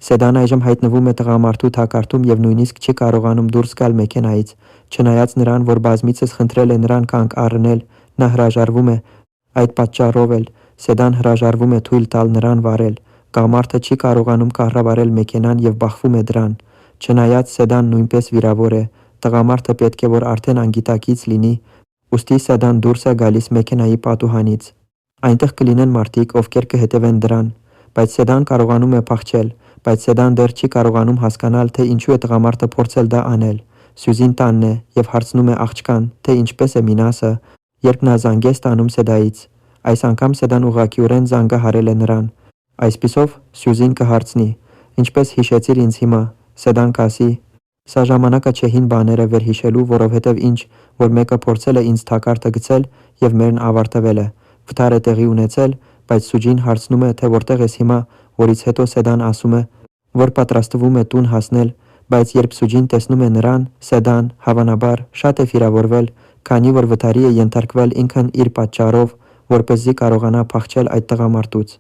Սեդան այժմ հայտնվում է տղամարդու թակարդում եւ նույնիսկ չի կարողանում դուրս գալ մեքենայից։ Չնայած նրան, որ բազմիցս խնդրել է նրան կանգ առնել, նա հրաժարվում է։ Այդ պատճառով էլ Սեդան հրաժարվում է թույլ տալ նրան վարել։ Տղամարդը չի կարողանում կառավարել մեքենան եւ բախվում է դրան։ Չնայած Սեդան նույնպես վիրավոր է, տղամարդը պետք է որ արդեն անգիտակից լինի, ուստի Սեդան դուրս է գալիս մեքենայի պատուհանից։ Այնտեղ կլինեն մարդիկ, ովքեր կհետևեն դրան, բայց Սեդան կարողանում է փախչել, բայց Սեդան դեռ չի կարողանում հասկանալ, թե ինչու է տղամարդը փորձել դա անել։ Սյուզին տանն է եւ հարցնում է աղջկան, թե ինչպես է Մինասը, երբ նա զանգ է ստանում Սեդայից։ Այս անգամ Սեդան ուղղակիորեն զանգահարել է նրան։ Այսպիսով Սյուզին կհարցնի. «Ինչպես հիշեցիր ինձ հիմա»։ Սեդան կասի. «Սա ժամանակը չէ հին բաները վերհիշելու, որովհետև ինչ, որ մեկը փորձել է ինձ թակարդը գցել եւ մերն ավարտվել է։ Վթար է տեղի ունեցել, բայց Սյուզին հարցնում է, թե որտեղ ես հիմա, որից հետո Սեդան ասում է, որ պատրաստվում է տուն հասնել, բայց երբ Սյուզին տեսնում է նրան, Սեդան, հավանաբար, շատ է վիրավորվել, քանի որ վթարի է ենթարկվել ինքն իր պատճառով, որպեսզի կարողանա փախչել այդ տղամարդուց։